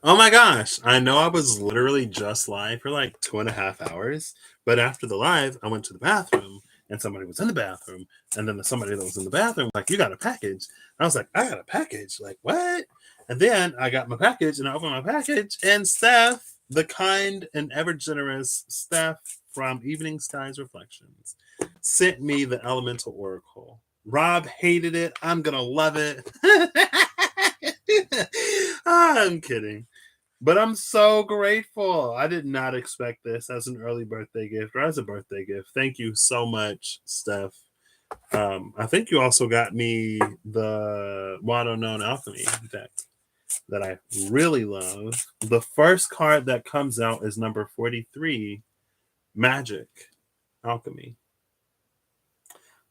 Oh my gosh. I know I was literally just live for like 2.5 hours, but after the live, I went to the bathroom and somebody was in the bathroom. And then the somebody that was in the bathroom, like, you got a package. I was like, I got a package. Like, what? And then I got my package and I opened my package, and Steph, the kind and ever generous Steph from Evening Skies Reflections, sent me the Elemental Oracle. Rob hated it. I'm going to love it. I'm kidding. But I'm so grateful. I did not expect this as an early birthday gift or as a birthday gift. Thank you so much, Steph. I think you also got me the Wado Known Alchemy deck that I really love. The first card that comes out is number 43, Magic Alchemy.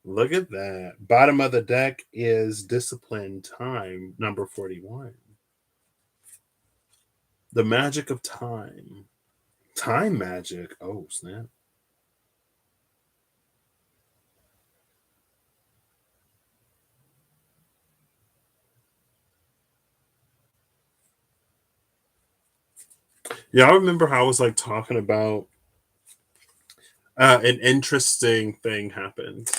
Look at that. Bottom of the deck is Discipline Time, number 41. The Magic of Time. Time magic. Oh, snap. Yeah, I remember how I was like talking about an interesting thing happened.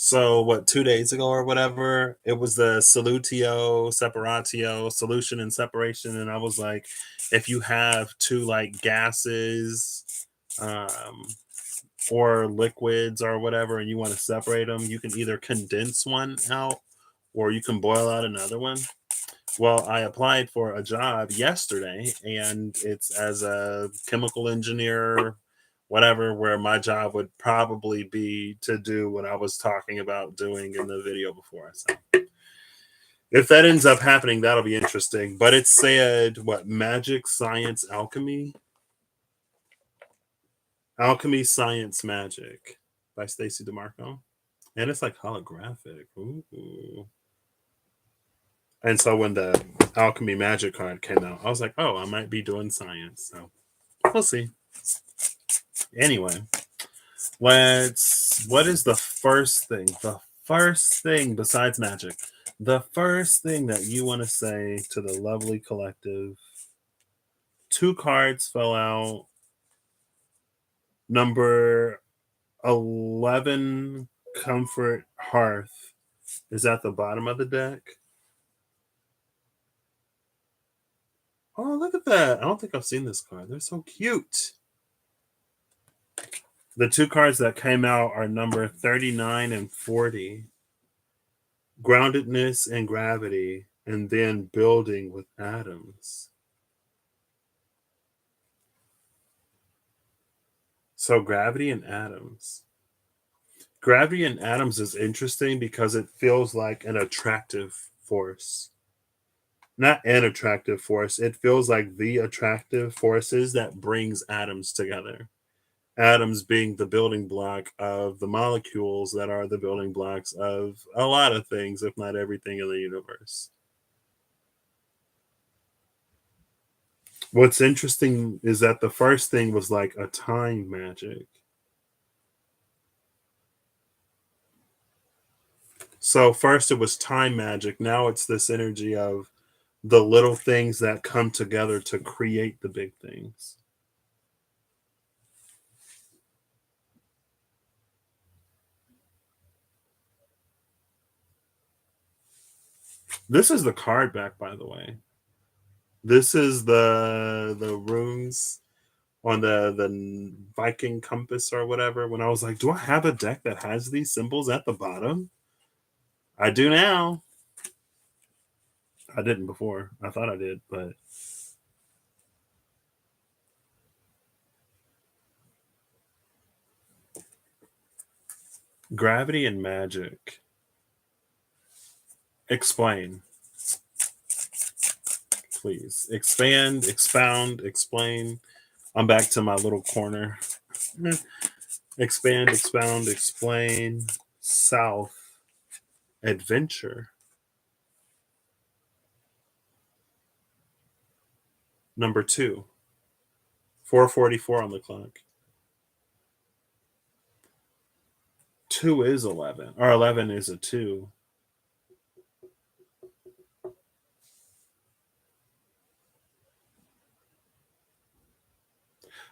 So what, 2 days ago or whatever, it was the solutio, separatio, solution and separation, and I was like, if you have two like gases, um, or liquids or whatever, and you want to separate them, you can either condense one out or you can boil out another one. Well, I applied for a job yesterday, and it's as a chemical engineer, whatever, where my job would probably be to do what I was talking about doing in the video before. So, if that ends up happening, that'll be interesting. But it said, what, magic, science, alchemy? Alchemy, Science, Magic by Stacey DeMarco. And it's like holographic. Ooh. And so when the alchemy magic card came out, I was like, oh, I might be doing science. So we'll see. Anyway, what is the first thing? The first thing besides magic. The first thing that you want to say to the lovely collective. Two cards fell out. Number 11, Comfort Hearth, is at the bottom of the deck. Oh, look at that. I don't think I've seen this card. They're so cute. The two cards that came out are number 39 and 40, Groundedness and Gravity, and then Building with Atoms. So, Gravity and Atoms. Gravity and Atoms is interesting because it feels like an attractive force. Not an attractive force, it feels like the attractive forces that brings atoms together. Atoms being the building block of the molecules that are the building blocks of a lot of things, if not everything in the universe. What's interesting is that the first thing was like a time magic. So first it was time magic. Now it's this energy of the little things that come together to create the big things. This is the card back, by the way. This is the runes on the Viking compass or whatever. When I was like, do I have a deck that has these symbols at the bottom? I do now. I didn't before. I thought I did, but gravity and magic. Explain, please. Expand, expound, explain. I'm back to my little corner. Expand, expound, explain. South. Adventure. Number 2. 4:44 on the clock. 2 is 11, or 11 is a 2.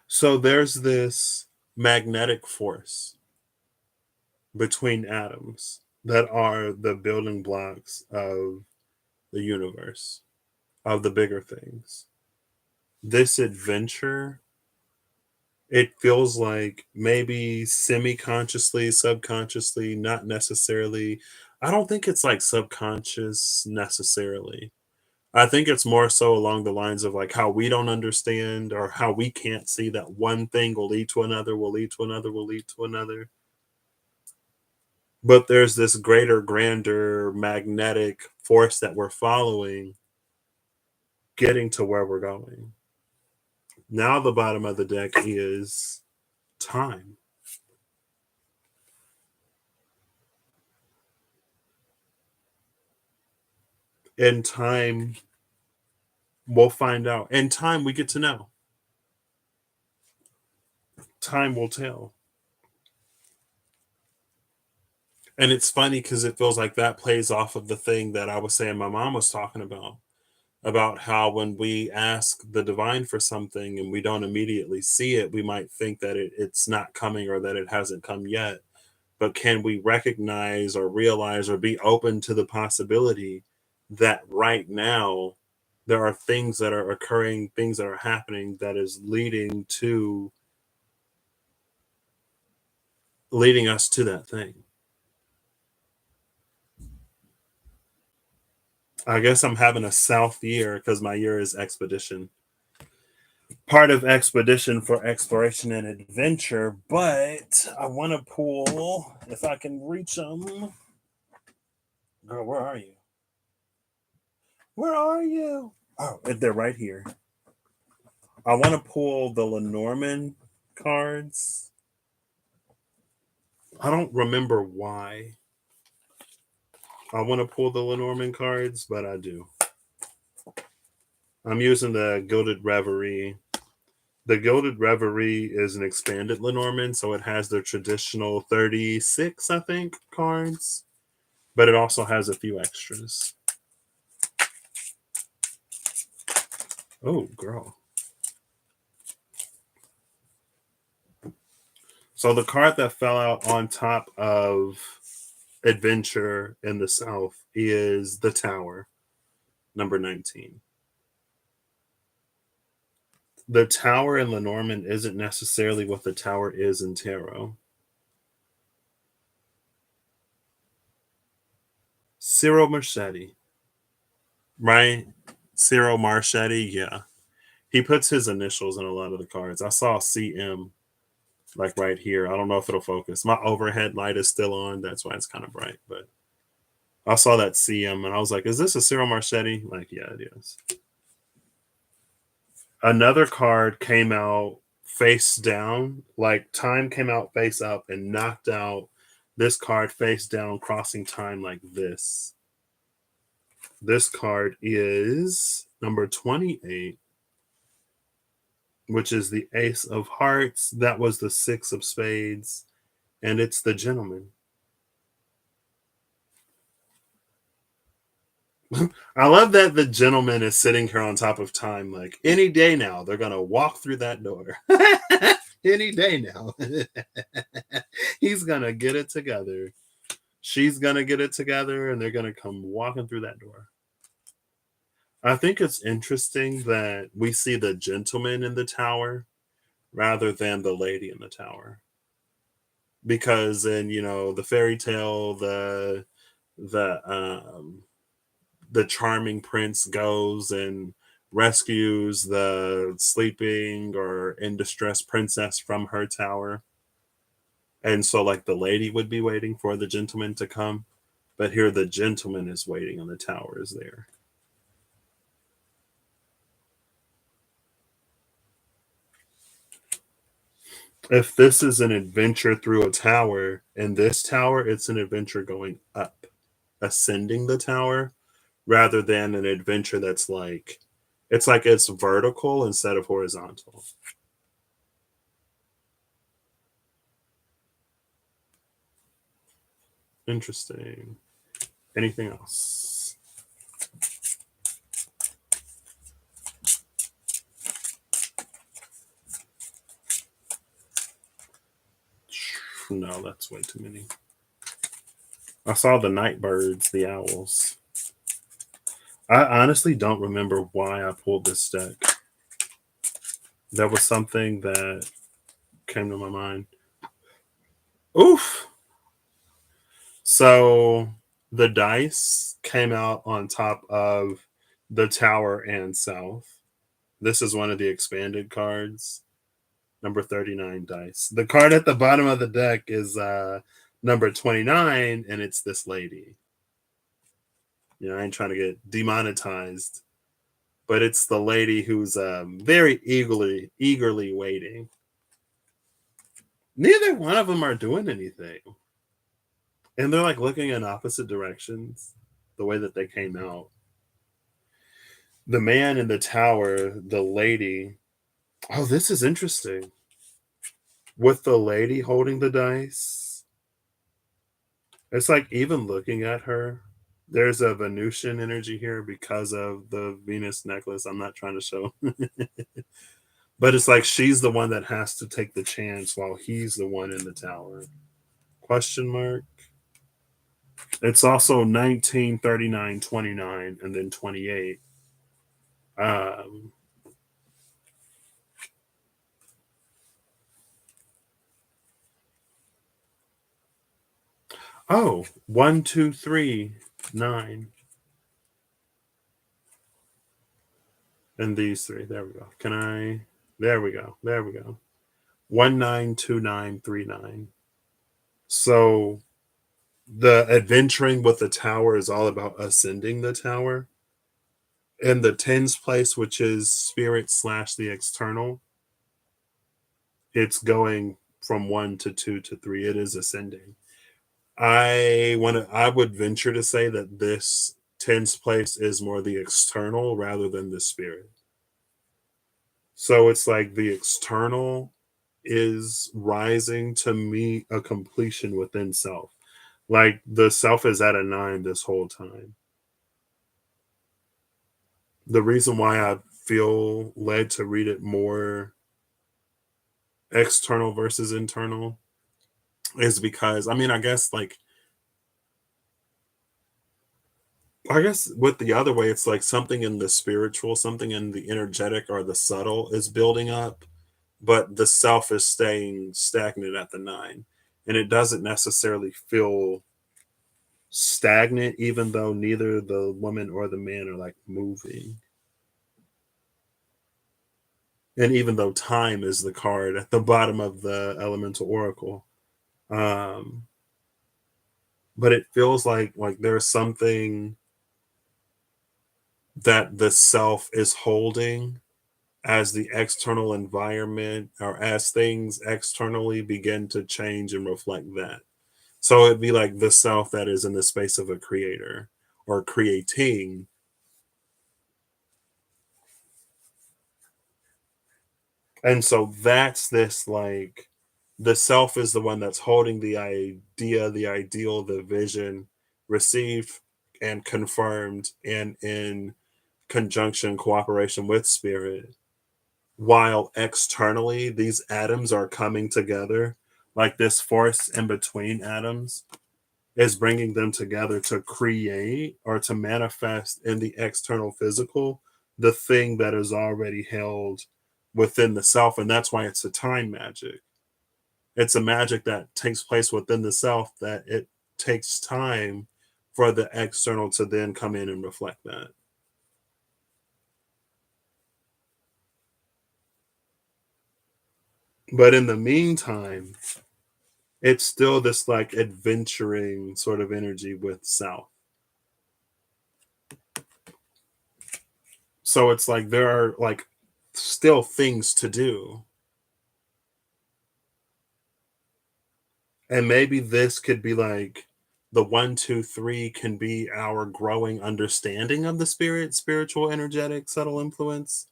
So there's this magnetic force between atoms that are the building blocks of the universe, of the bigger things. This adventure, it feels like maybe semi consciously, subconsciously, not necessarily. I don't think it's like subconscious necessarily. I think it's more so along the lines of like how we don't understand or how we can't see that one thing will lead to another, will lead to another, will lead to another. But there's this greater, grander magnetic force that we're following, getting to where we're going. Now, the bottom of the deck is time. In time, we'll find out. In time, we get to know. Time will tell. And it's funny because it feels like that plays off of the thing that I was saying my mom was talking about how when we ask the divine for something and we don't immediately see it, we might think that it's not coming or that it hasn't come yet. But can we recognize or realize or be open to the possibility that right now there are things that are occurring, things that are happening that is leading us to that thing? I guess I'm having a south year because my year is expedition. Part of expedition for exploration and adventure, but I want to pull, if I can reach them. Girl, where are you? Where are you? Oh, they're right here. I want to pull the Lenormand cards. I don't remember why I want to pull the Lenormand cards, but I do. I'm using the Gilded Reverie. The Gilded Reverie is an expanded Lenormand, so it has the traditional 36, I think, cards, but it also has a few extras. Oh, girl. So the card that fell out on top of Adventure in the South is the Tower, number 19. The Tower in Lenormand isn't necessarily what the Tower is in Tarot. Cyril Marchetti, right? Cyril Marchetti, yeah. He puts his initials in a lot of the cards. I saw CM like right here. I don't know if it'll focus. My overhead light is still on. That's why it's kind of bright. But I saw that CM and I was like, is this a Cyril Marchetti? Like, yeah, it is. Another card came out face down. Like time came out face up and knocked out this card face down, crossing time like this. This card is number 28, which is the Ace of Hearts. That was the Six of Spades, and it's the Gentleman. I love that the Gentleman is sitting here on top of time. Like any day now, they're gonna walk through that door. Any day now, he's gonna get it together. She's gonna get it together, and they're gonna come walking through that door. I think it's interesting that we see the gentleman in the tower rather than the lady in the tower, because in the fairy tale, the the charming prince goes and rescues the sleeping or in distress princess from her tower, and so like the lady would be waiting for the gentleman to come, but here the gentleman is waiting and the tower is there. If this is an adventure through a tower, in this tower, it's an adventure going up, ascending the tower, rather than an adventure that's like, it's vertical instead of horizontal. Interesting. Anything else? No, that's way too many. I saw the night birds, the owls. I honestly don't remember why I pulled this deck. That was something that came to my mind. Oof. So the dice came out on top of the tower and south. This is one of the expanded cards, number 39 dice. The card at the bottom of the deck is number 29, and it's this lady. I ain't trying to get demonetized, but it's the lady who's very eagerly waiting. Neither one of them are doing anything. And they're like looking in opposite directions, the way that they came out. The man in the tower, the lady. Oh, this is interesting. With the lady holding the dice, it's like even looking at her, there's a Venusian energy here because of the Venus necklace. I'm not trying to show, but it's like she's the one that has to take the chance while he's the one in the tower. Question mark. It's also 19, 39, 29, and then 28. Um, oh, 1, 2, 3, 9. And these three. There we go. Can I? There we go. There we go. 192939. So the adventuring with the tower is all about ascending the tower. In the tens place, which is spirit slash the external, it's going from 1 to 2 to 3. It is ascending. I would venture to say that this tens place is more the external rather than the spirit. So it's like the external is rising to meet a completion within self. Like the self is at a 9 this whole time. The reason why I feel led to read it more external versus internal is because I guess with the other way, it's like something in the spiritual, something in the energetic or the subtle is building up, but the self is staying stagnant at the 9. And it doesn't necessarily feel stagnant, even though neither the woman or the man are like moving. And even though time is the card at the bottom of the elemental oracle. Um, but it feels like there's something that the self is holding as the external environment or as things externally begin to change and reflect that. So it'd be like the self that is in the space of a creator or creating. And so that's this like the self is the one that's holding the idea, the ideal, the vision received and confirmed and in conjunction, cooperation with spirit, while externally these atoms are coming together, like this force in between atoms is bringing them together to create or to manifest in the external physical the thing that is already held within the self. And that's why it's a time magic. It's a magic that takes place within the self, that it takes time for the external to then come in and reflect that. But in the meantime, it's still this like adventuring sort of energy with South. So it's like there are like still things to do. And maybe this could be like the 1, 2, 3 can be our growing understanding of the spirit, spiritual, energetic, subtle influence.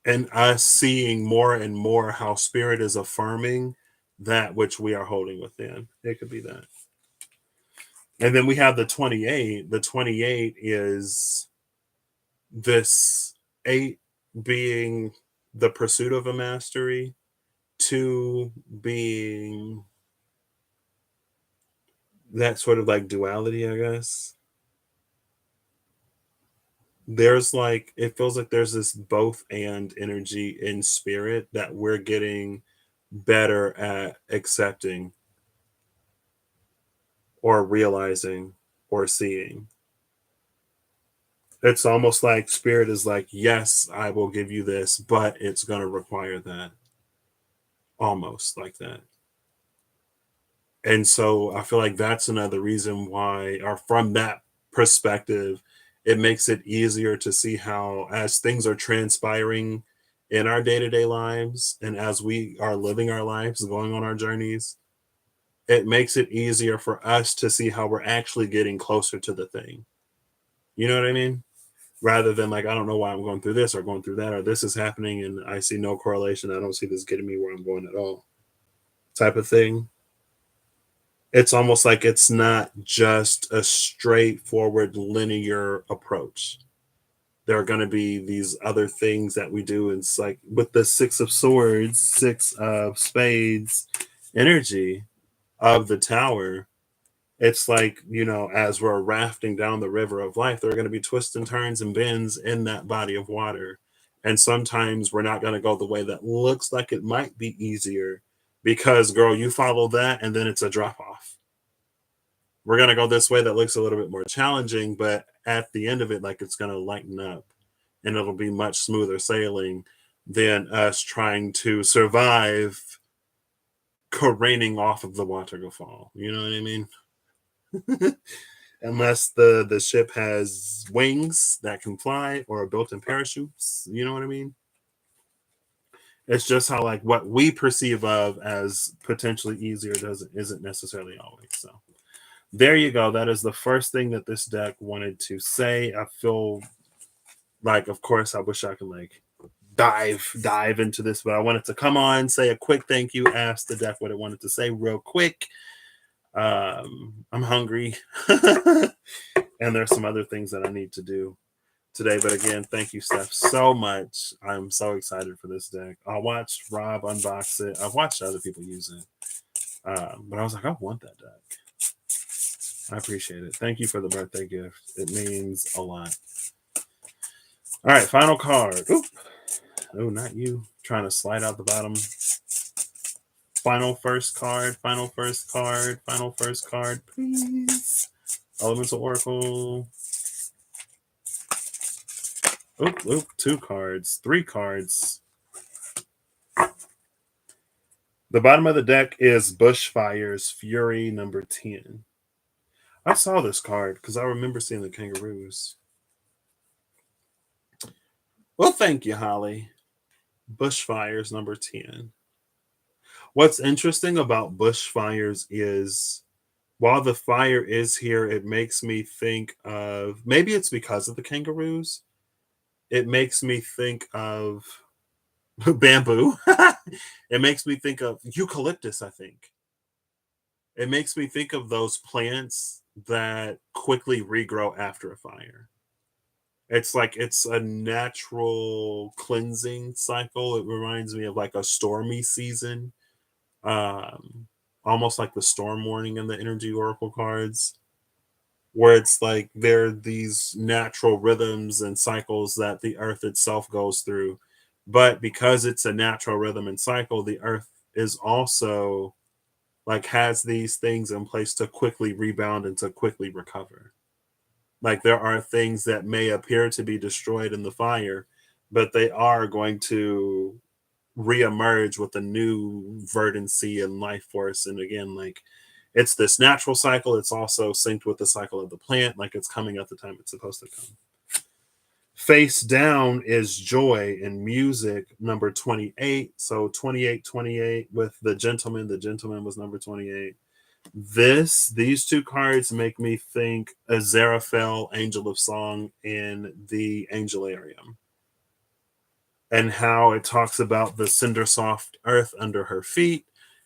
And us seeing more and more how spirit is affirming that which we are holding within. It could be that. And then we have the 28. The 28 is this 8 being the pursuit of a mastery, two being that sort of like duality, I guess. There's like, it feels like there's this both and energy in spirit that we're getting better at accepting or realizing or seeing. It's almost like spirit is like, yes, I will give you this, but it's going to require that. Almost like that. And so I feel like that's another reason why, or from that perspective, it makes it easier to see how, as things are transpiring in our day to day lives and as we are living our lives, going on our journeys, it makes it easier for us to see how we're actually getting closer to the thing. You know what I mean? Rather than like, I don't know why I'm going through this or going through that, or this is happening and I see no correlation. I don't see this getting me where I'm going at all, type of thing. It's almost like it's not just a straightforward linear approach. There are going to be these other things that we do. And it's like with the Six of Swords, Six of Spades energy of the Tower, it's like, as we're rafting down the river of life, there are going to be twists and turns and bends in that body of water. And sometimes we're not going to go the way that looks like it might be easier because, girl, you follow that and then it's a drop off. We're going to go this way that looks a little bit more challenging, but at the end of it, like, it's going to lighten up and it'll be much smoother sailing than us trying to survive careening off of the waterfall. You know what I mean? Unless the ship has wings that can fly or built-in parachutes. You know what I mean? It's just how, like, what we perceive of as potentially easier isn't necessarily always so. There you go. That is the first thing that this deck wanted to say. I feel like, of course, I wish I could like dive into this, but I wanted to come on, say a quick thank you, ask the deck what it wanted to say real quick. I'm hungry, and there's some other things that I need to do today. But again, thank you, Steph, so much. I'm so excited for this deck. I watched Rob unbox it. I've watched other people use it, but I was like, I want that deck. I appreciate it. Thank you for the birthday gift. It means a lot. All right, final card. Oop. Oh, not you. Trying to slide out the bottom. Final first card. Final first card. Final first card, please. Elemental Oracle. Oop. 2 cards. 3 cards. The bottom of the deck is Bushfire's Fury number 10. I saw this card because I remember seeing the kangaroos. Well, thank you, Holly. Bushfires number 10. What's interesting about bushfires is while the fire is here, it makes me think of, maybe it's because of the kangaroos, it makes me think of bamboo. It makes me think of eucalyptus, I think. It makes me think of those plants that quickly regrow after a fire. It's like it's a natural cleansing cycle. It reminds me of like a stormy season, um, almost like the storm warning in the energy oracle cards, where it's like there are these natural rhythms and cycles that the earth itself goes through. But because it's a natural rhythm and cycle, the earth is also like has these things in place to quickly rebound and to quickly recover. Like there are things that may appear to be destroyed in the fire, but they are going to reemerge with a new verdancy and life force. And again, like it's this natural cycle. It's also synced with the cycle of the plant, like it's coming at the time it's supposed to come. Face down is Joy and Music number 28. So 28 with the Gentleman. The Gentleman was number 28. These 2 cards make me think Aziraphale, Angel of Song, in the Angelarium, and how it talks about the cinder soft earth under her feet.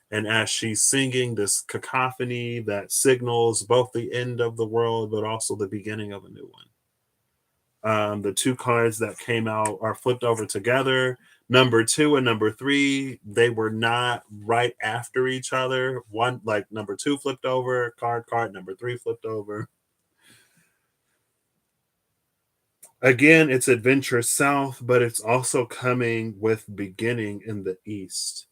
And as she's singing, this cacophony that signals both the end of the world, but also the beginning of a new one. The two cards that came out are flipped over together. Number two and number three, they were not right after each other. One, like number two flipped over, card, number three flipped over. Again, it's adventure south, but it's also coming with beginning in the east.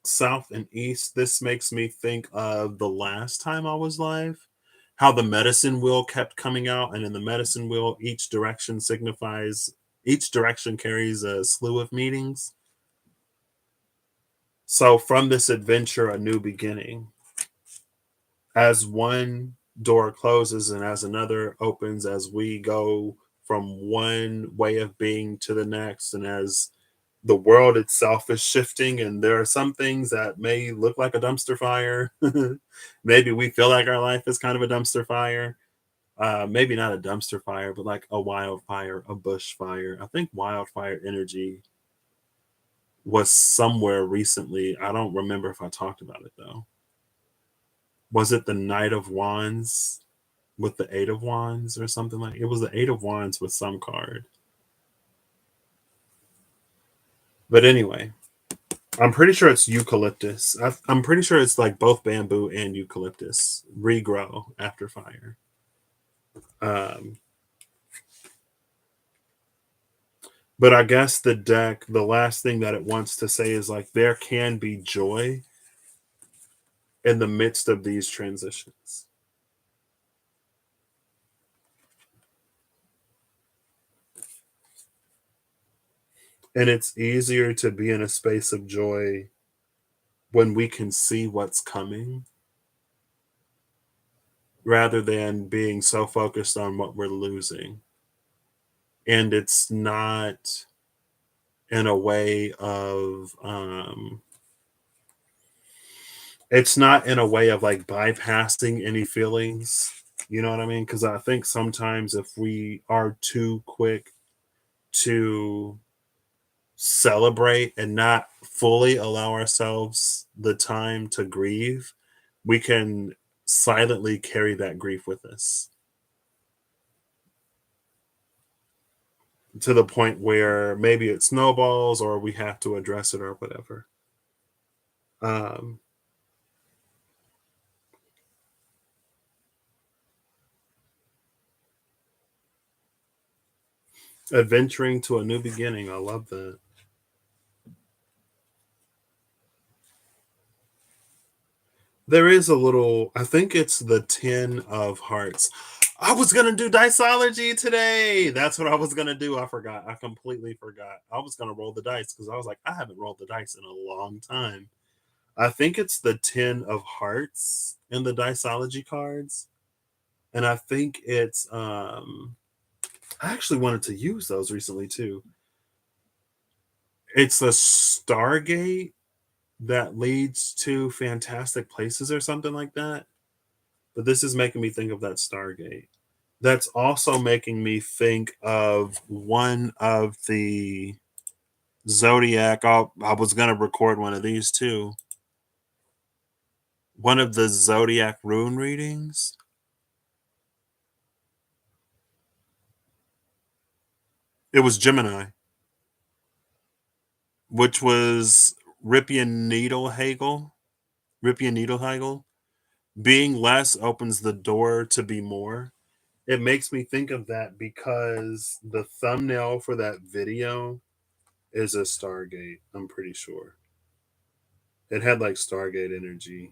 South and east, this makes me think of the last time I was live, how the medicine wheel kept coming out, and in the medicine wheel, each direction carries a slew of meanings. So from this adventure, a new beginning. As one door closes and as another opens, as we go from one way of being to the next, and as the world itself is shifting, and there are some things that may look like a dumpster fire. Maybe we feel like our life is kind of a dumpster fire. Maybe not a dumpster fire, but like a wildfire, a bushfire. I think wildfire energy was somewhere recently. I don't remember if I talked about it though. Was it the Knight of Wands with the Eight of Wands or something like it was the Eight of Wands with some card. But anyway, I'm pretty sure it's eucalyptus. I'm pretty sure it's like both bamboo and eucalyptus regrow after fire. Um, but I guess the deck, the last thing that it wants to say is like there can be joy in the midst of these transitions. And it's easier to be in a space of joy when we can see what's coming rather than being so focused on what we're losing. And it's not in a way of it's not in a way of like bypassing any feelings. You know what I mean? Because I think sometimes if we are too quick to celebrate and not fully allow ourselves the time to grieve, we can silently carry that grief with us to the point where maybe it snowballs or we have to address it or whatever. Um, Adventuring to a new beginning. I love that. There is a little, I think it's the 10 of hearts. I was going to do diceology today. That's what I was going to do. I forgot. I completely forgot. I was going to roll the dice because I was like, I haven't rolled the dice in a long time. I think it's the 10 of hearts in the diceology cards. And I think it's, I actually wanted to use those recently too. It's a Stargate that leads to fantastic places or something like that. But this is making me think of that Stargate. That's also making me think of one of the Zodiac. I was going to record one of these too. One of the Zodiac rune readings. It was Gemini, which was Rippian Needle Hagel. Rippian Needle Hagel. Being less opens the door to be more. It makes me think of that because the thumbnail for that video is a Stargate, I'm pretty sure. It had like Stargate energy.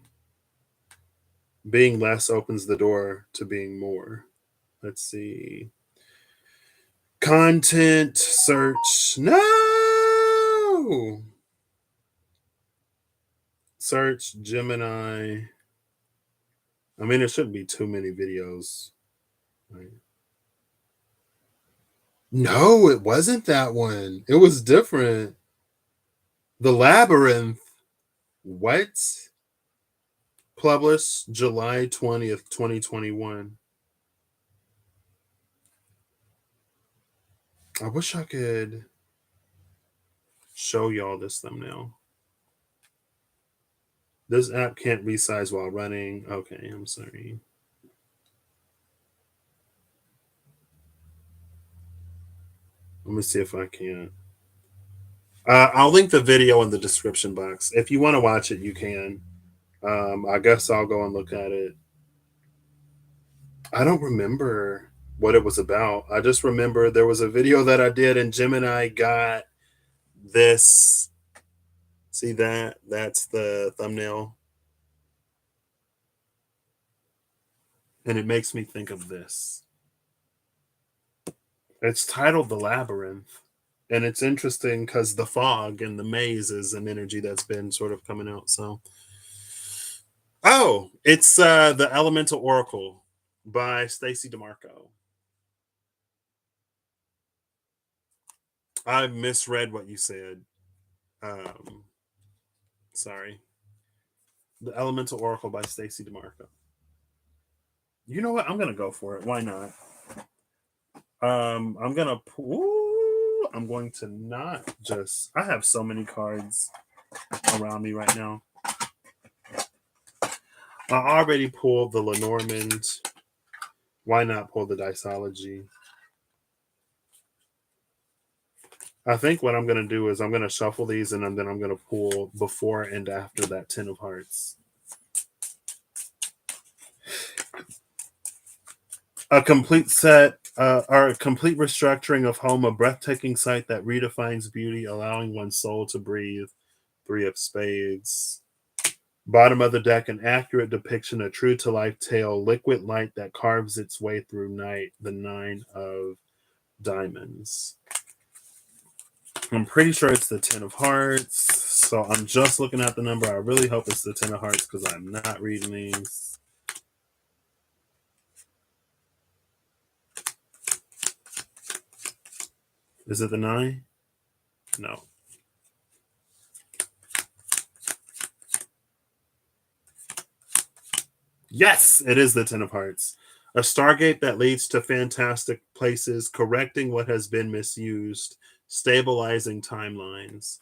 Being less opens the door to being more. Let's see. Content search. No! Search Gemini. I mean, there shouldn't be too many videos. Right? No, it wasn't that one. It was different. The Labyrinth. What? Published July 20th, 2021. I wish I could show y'all this thumbnail. This app can't resize while running. Okay, I'm sorry. Let me see if I can. I'll link the video in the description box. If you want to watch it, you can. I guess I'll go and look at it. I don't remember what it was about. I just remember there was a video that I did, and Gemini got this. See that? That's the thumbnail. And it makes me think of this. It's titled The Labyrinth. And it's interesting because the fog and the maze is an energy that's been sort of coming out. So, oh, it's The Elemental Oracle by Stacey DeMarco. I misread what you said. Um, sorry. The Elemental Oracle by Stacey DeMarco. You know what? I'm gonna go for it. Why not? I'm gonna. I'm going to not just. I have so many cards around me right now. I already pulled the Lenormand. Why not pull the Diceology? I think what I'm going to do is I'm going to shuffle these and then I'm going to pull before and after that Ten of Hearts. A complete set, or a complete restructuring of home, a breathtaking sight that redefines beauty, allowing one's soul to breathe. Three of Spades. Bottom of the deck, an accurate depiction, a true-to-life tale, liquid light that carves its way through night, the Nine of Diamonds. I'm pretty sure it's the Ten of Hearts, so I'm just looking at the number. I really hope it's the Ten of Hearts because I'm not reading these. Is it the 9? No. Yes, it is the Ten of Hearts. A stargate that leads to fantastic places, correcting what has been misused, stabilizing timelines.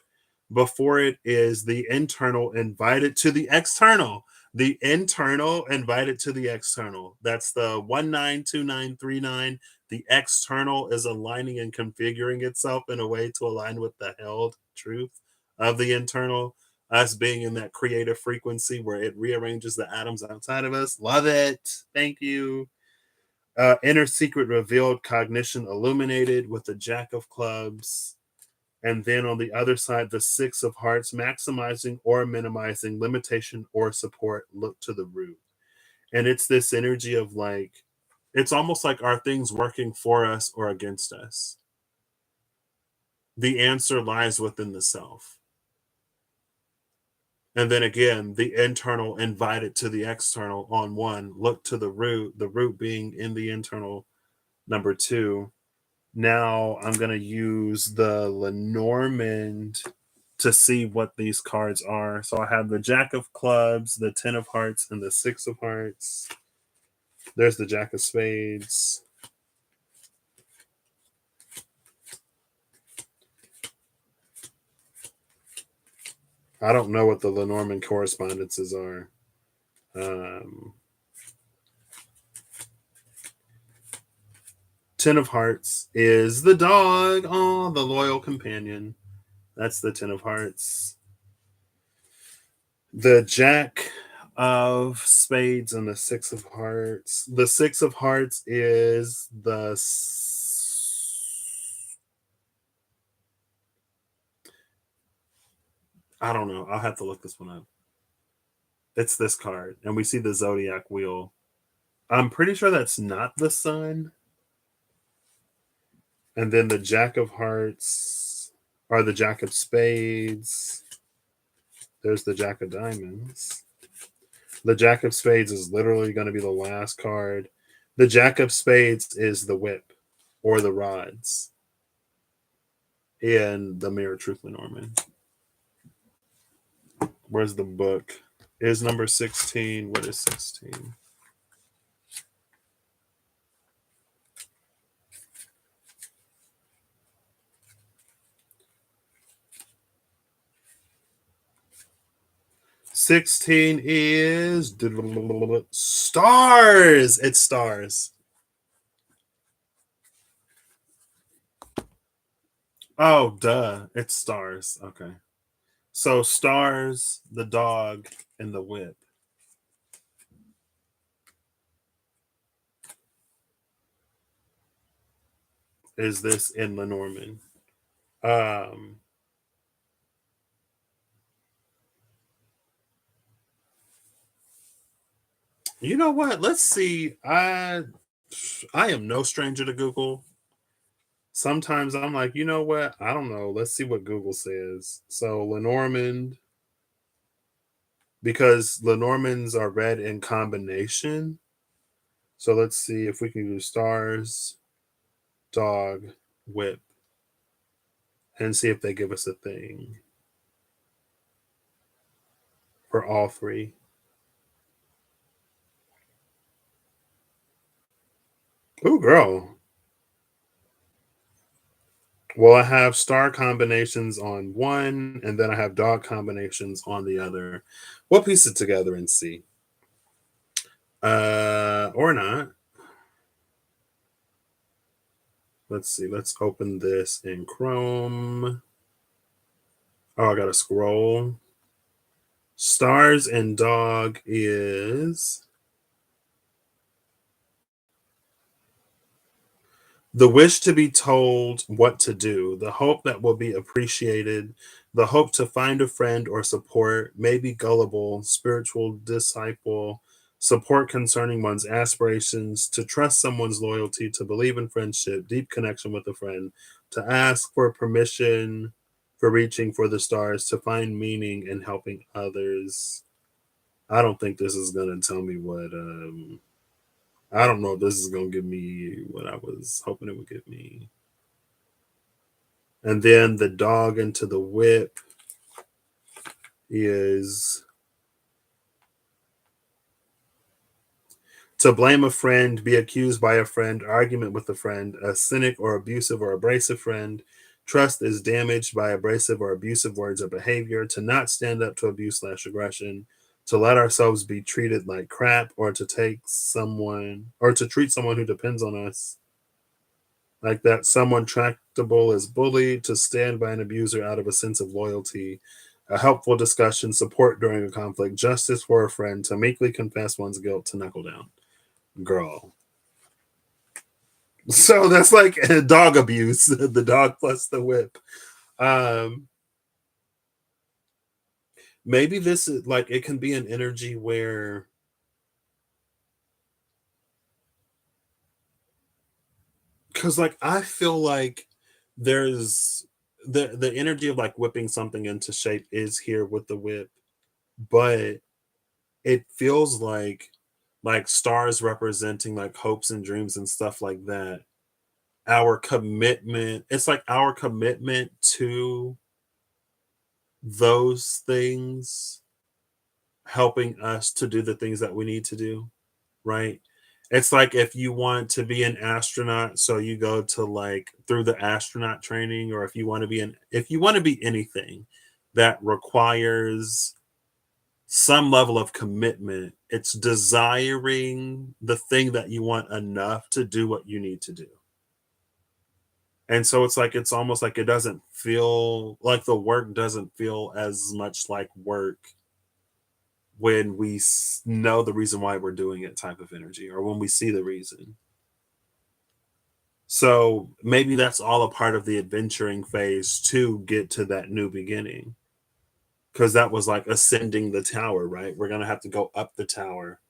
Before it is the internal invited to the external. The internal invited to the external. That's the 192939. The external is aligning and configuring itself in a way to align with the held truth of the internal. Us being in that creative frequency where it rearranges the atoms outside of us. Love it. Thank you. Inner secret revealed, cognition illuminated with the Jack of Clubs. And then on the other side, the Six of Hearts, maximizing or minimizing limitation or support. Look to the root. And it's this energy of like, it's almost like, are things working for us or against us? The answer lies within the self. And then again, the internal invited to the external on one. Look to the root being in the internal, number 2. Now I'm going to use the Lenormand to see what these cards are. So I have the Jack of Clubs, the Ten of Hearts, and the Six of Hearts. There's the Jack of Spades. I don't know what the Lenormand correspondences are. Ten of Hearts is the dog. Oh, the loyal companion. That's the Ten of Hearts. The Jack of Spades and the Six of Hearts. The Six of Hearts is the... I don't know. I'll have to look this one up. It's this card. And we see the Zodiac Wheel. I'm pretty sure that's not the Sun. And then the Jack of Hearts are the Jack of Spades. There's the Jack of Diamonds. The Jack of Spades is literally going to be the last card. The Jack of Spades is the whip or the rods in the Mirror Truth Lenormand. Where's the book? Is number 16. What is 16? $16 is stars. It's stars. Oh, duh. It's stars. Okay. So stars, the dog, and the whip. Is this in Lenormand? Um, you know what? Let's see. I am no stranger to Google. Sometimes I'm like, you know what? I don't know. Let's see what Google says. So Lenormand, because Lenormands are read in combination. So let's see if we can do stars, dog, whip, and see if they give us a thing for all three. Ooh, girl. Well, I have star combinations on one, and then I have dog combinations on the other. We'll piece it together and see. Or not. Let's see. Let's open this in Chrome. Oh, I gotta scroll. Stars and dog is the wish to be told what to do, the hope that will be appreciated, the hope to find a friend or support, maybe gullible, spiritual disciple, support concerning one's aspirations, to trust someone's loyalty, to believe in friendship, deep connection with a friend, to ask for permission for reaching for the stars, to find meaning in helping others. I don't think this is going to tell me what I don't know if this is gonna give me what I was hoping it would give me. And then the dog into the whip is to blame a friend, be accused by a friend, argument with a friend, a cynic or abusive or abrasive friend. Trust is damaged by abrasive or abusive words or behavior. To not stand up to abuse slash aggression. To let ourselves be treated like crap, or to take someone or to treat someone who depends on us like that. Someone tractable is bullied, to stand by an abuser out of a sense of loyalty, a helpful discussion, support during a conflict, justice for a friend, to meekly confess one's guilt, to knuckle down. Girl. So that's like dog abuse, the dog plus the whip. Um, maybe this is like it can be an energy where because like I feel like there's the energy of like whipping something into shape is here with the whip, but it feels like stars representing like hopes and dreams and stuff like that. Our commitment, it's like our commitment to those things helping us to do the things that we need to do, right? It's like if you want to be an astronaut, so you go to like through the astronaut training, or if you want to be anything that requires some level of commitment. It's desiring the thing that you want enough to do what you need to do. And so it's like it's almost like it doesn't feel like the work doesn't feel as much like work when we know the reason why we're doing it type of energy, or when we see the reason. So maybe that's all a part of the adventuring phase to get to that new beginning, because that was like ascending the tower, right? We're going to have to go up the tower.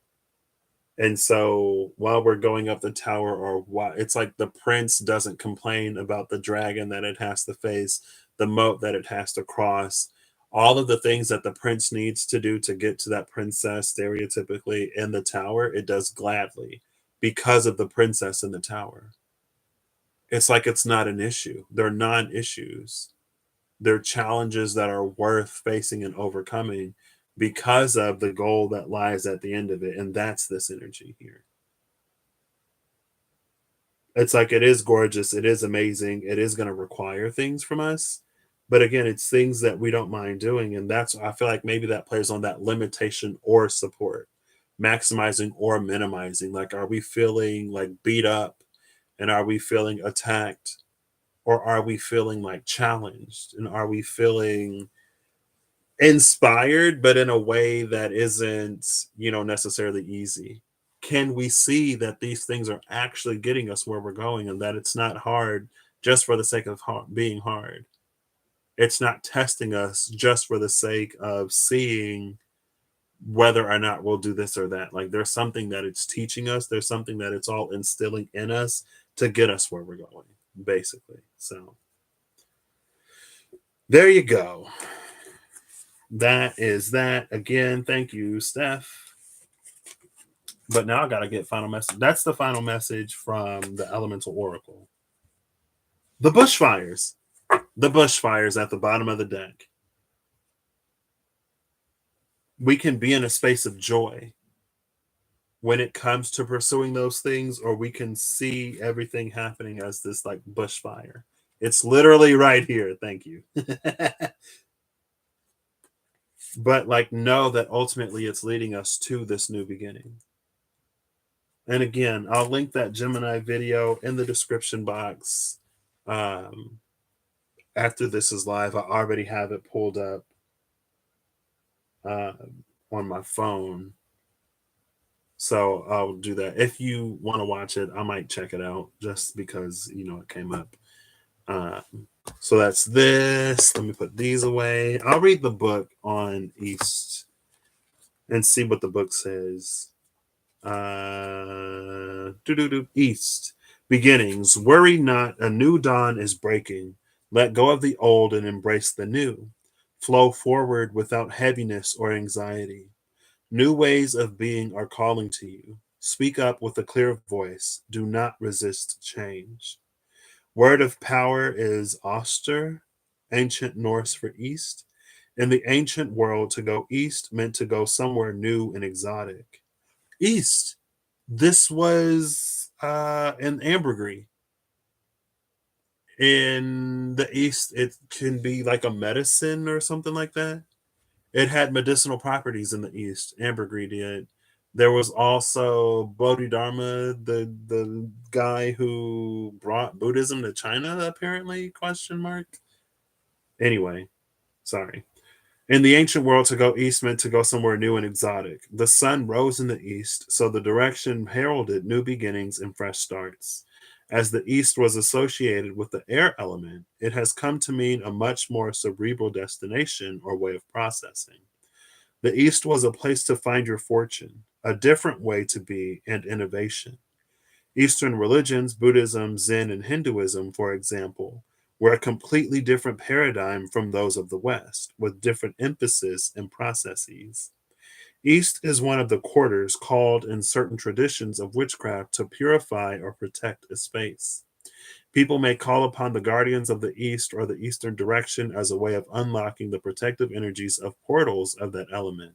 And so while we're going up the tower, or why it's like the prince doesn't complain about the dragon that it has to face, the moat that it has to cross, all of the things that the prince needs to do to get to that princess stereotypically in the tower, it does gladly because of the princess in the tower. It's like it's not an issue. They're non-issues. They're challenges that are worth facing and overcoming because of the goal that lies at the end of it. And that's this energy here. It's like it is gorgeous, it is amazing, it is going to require things from us. But again, it's things that we don't mind doing. And that's, I feel like maybe that plays on that limitation or support, maximizing or minimizing. Like, are we feeling like beat up, and are we feeling attacked? Or are we feeling like challenged? And are we feeling inspired, but in a way that isn't, necessarily easy? Can we see that these things are actually getting us where we're going and that it's not hard just for the sake of being hard? It's not testing us just for the sake of seeing whether or not we'll do this or that. Like there's something that it's teaching us, there's something that it's all instilling in us to get us where we're going, basically. So there you go. That is that. Again, thank you, Steph. But now I gotta get final message. That's the final message from the Elemental Oracle. The bushfires. The bushfires at the bottom of the deck. We can be in a space of joy when it comes to pursuing those things, or we can see everything happening as this like bushfire. It's literally right here. Thank you. But like know that ultimately it's leading us to this new beginning. And again, I'll link that Gemini video in the description box. After this is live, I already have it pulled up uh, on my phone. So I'll do that. If you want to watch it, I might check it out just because, it came up. So that's this. Let me put these away. I'll read the book on East and see what the book says. East. Beginnings. Worry not, a new dawn is breaking. Let go of the old and embrace the new. Flow forward without heaviness or anxiety. New ways of being are calling to you. Speak up with a clear voice. Do not resist change. Word of power is Oster, ancient Norse for east. In the ancient world, to go east meant to go somewhere new and exotic. East. This was in ambergris. In the east, it can be like a medicine or something like that. It had medicinal properties in the east. Ambergris did. There was also Bodhidharma, the guy who brought Buddhism to China, apparently? Question mark. Anyway, sorry. In the ancient world, to go east meant to go somewhere new and exotic. The sun rose in the east, so the direction heralded new beginnings and fresh starts. As the east was associated with the air element, it has come to mean a much more cerebral destination or way of processing. The east was a place to find your fortune, a different way to be, and innovation. Eastern religions, Buddhism, Zen, and Hinduism, for example, were a completely different paradigm from those of the West, with different emphasis and processes. East is one of the quarters called in certain traditions of witchcraft to purify or protect a space. People may call upon the guardians of the East or the Eastern direction as a way of unlocking the protective energies of portals of that element.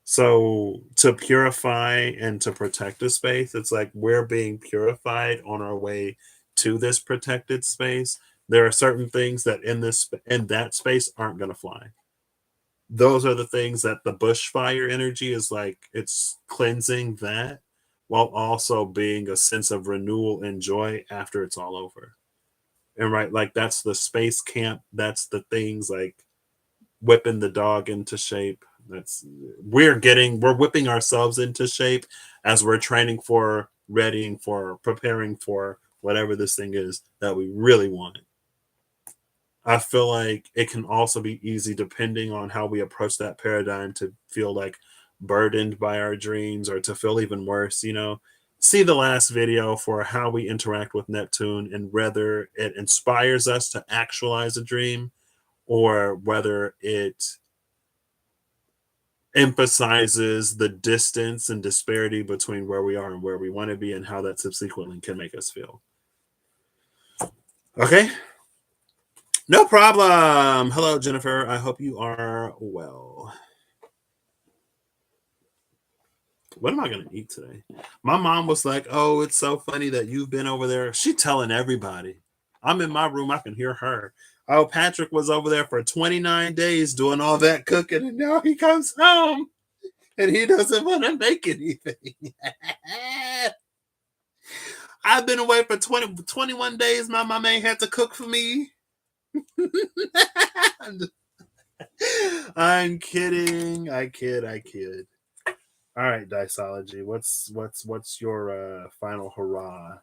So to purify and to protect a space, it's like we're being purified on our way to this protected space. There are certain things that in that space aren't going to fly. Those are the things that the bushfire energy is like, it's cleansing that while also being a sense of renewal and joy after it's all over. And right, like that's the space camp, that's the things like whipping the dog into shape. That's we're whipping ourselves into shape as we're training for, readying for, preparing for whatever this thing is that we really want. I feel like it can also be easy, depending on how we approach that paradigm, to feel like burdened by our dreams or to feel even worse. See the last video for how we interact with Neptune and whether it inspires us to actualize a dream or whether it emphasizes the distance and disparity between where we are and where we want to be and how that subsequently can make us feel. Okay. No problem. Hello, Jennifer. I hope you are well. What am I going to eat today? My mom was like, oh, it's so funny that you've been over there. She telling everybody. I'm in my room. I can hear her. Oh, Patrick was over there for 29 days doing all that cooking, and now he comes home and he doesn't want to make anything. I've been away for 21 days. My mama ain't had to cook for me. I'm kidding. I kid. All right, Diceology. What's your final hurrah?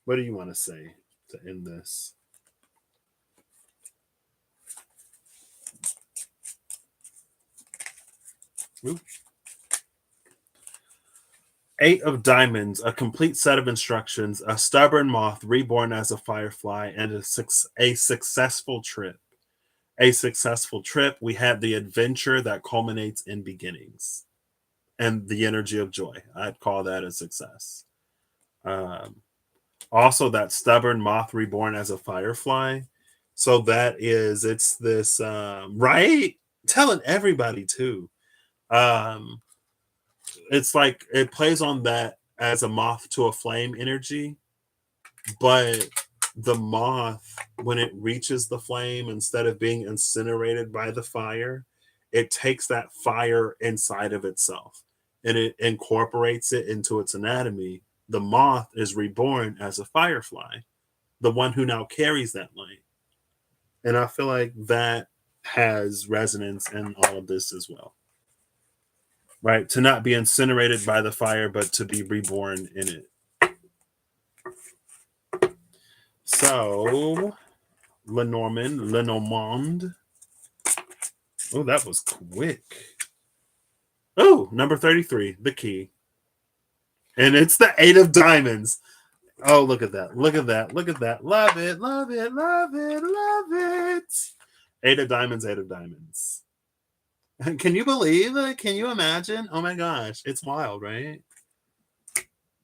What do you want to say to end this? Oop. 8 of Diamonds, a complete set of instructions, a stubborn moth reborn as a firefly, and a successful trip. A successful trip. We had the adventure that culminates in beginnings and the energy of joy. I'd call that a success. Um, Also, that stubborn moth reborn as a firefly. So it's this, right? Telling everybody too. Um, it's like it plays on that as a moth to a flame energy, but the moth, when it reaches the flame, instead of being incinerated by the fire, it takes that fire inside of itself and it incorporates it into its anatomy. The moth is reborn as a firefly, the one who now carries that light. And I feel like that has resonance in all of this as well. Right? To not be incinerated by the fire, but to be reborn in it. So, Lenormand. Oh, that was quick. Oh, number 33, the key. And it's the 8 of Diamonds. Oh, look at that. Look at that. Look at that. Love it. Love it. Love it. Love it. 8 of Diamonds, 8 of Diamonds. Can you believe it? Can you imagine? Oh my gosh. It's wild, right?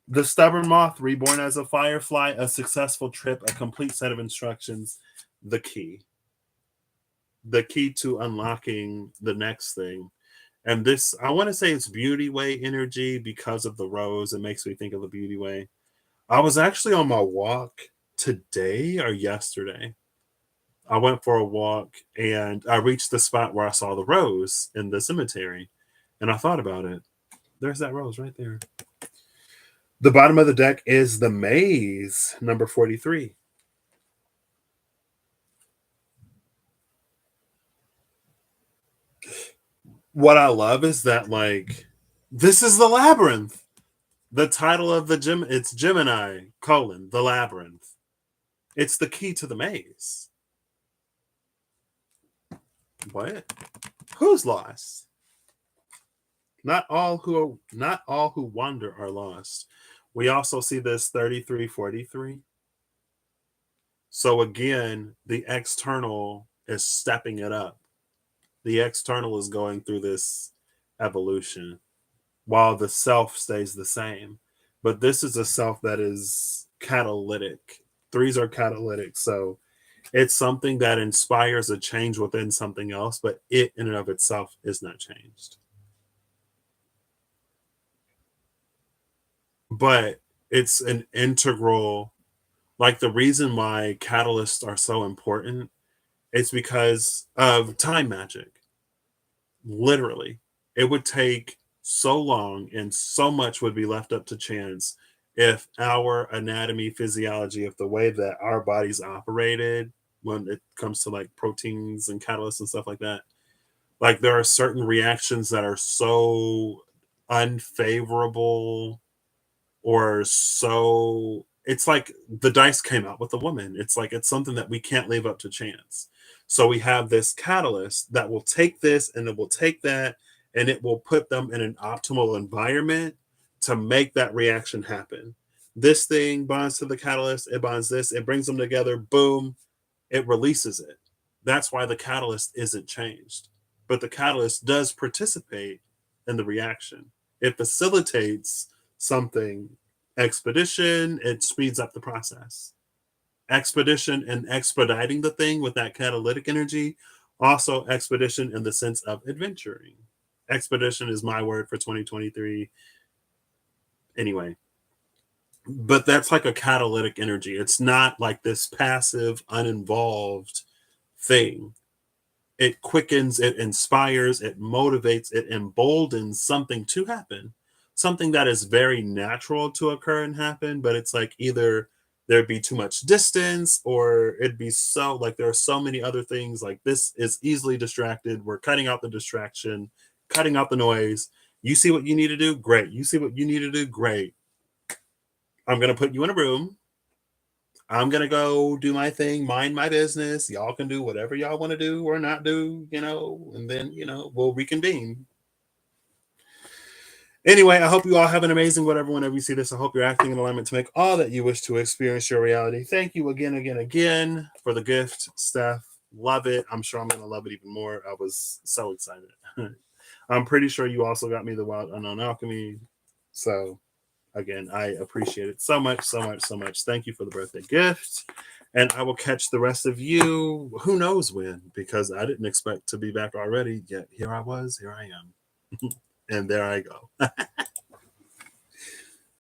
The stubborn moth reborn as a firefly, a successful trip, a complete set of instructions, the key. The key to unlocking the next thing. And this, I want to say it's Beauty Way energy because of the rose. It makes me think of the Beauty Way. I was actually on my walk today or yesterday. I went for a walk and I reached the spot where I saw the rose in the cemetery. And I thought about it. There's that rose right there. The bottom of the deck is the maze, number 43. What I love is that, like, this is the labyrinth. The title of the gym, it's Gemini, the labyrinth. It's the key to the maze. What? Who's lost? Not all who wander are lost. We also see this 3343. So again, the external is stepping it up. The external is going through this evolution while the self stays the same. But this is a self that is catalytic. Threes are catalytic. So it's something that inspires a change within something else, but it in and of itself is not changed. But it's an integral, like the reason why catalysts are so important, it's because of time magic. Literally, it would take so long and so much would be left up to chance if our anatomy, physiology, if the way that our bodies operated when it comes to like proteins and catalysts and stuff like that, like there are certain reactions that are so unfavorable or so, it's like the dice came out with a woman. It's like it's something that we can't leave up to chance. So we have this catalyst that will take this and it will take that and it will put them in an optimal environment to make that reaction happen. This thing bonds to the catalyst, it bonds this, it brings them together, boom, it releases it. That's why the catalyst isn't changed. But the catalyst does participate in the reaction. It facilitates something. Expedition, it speeds up the process. Expedition and expediting the thing with that catalytic energy. Also, expedition in the sense of adventuring. Expedition is my word for 2023. Anyway, but that's like a catalytic energy. It's not like this passive, uninvolved thing. It quickens, it inspires, it motivates, it emboldens something to happen. something that is very natural to occur and happen, but it's like either there'd be too much distance or it'd be so like there are so many other things like this is easily distracted. We're cutting out the distraction, cutting out the noise. You see what you need to do? Great. You see what you need to do? Great. I'm going to put you in a room. I'm going to go do my thing, mind my business. Y'all can do whatever y'all want to do or not do, and then, we'll reconvene. Anyway, I hope you all have an amazing whenever you see this. I hope you're acting in alignment to make all that you wish to experience your reality. Thank you again for the gift, Steph. Love it. I'm sure I'm going to love it even more. I was so excited. I'm pretty sure you also got me the Wild Unknown Alchemy. So, again, I appreciate it so much, so much, so much. Thank you for the birthday gift. And I will catch the rest of you, who knows when, because I didn't expect to be back already. Yet here I was, here I am. And there I go.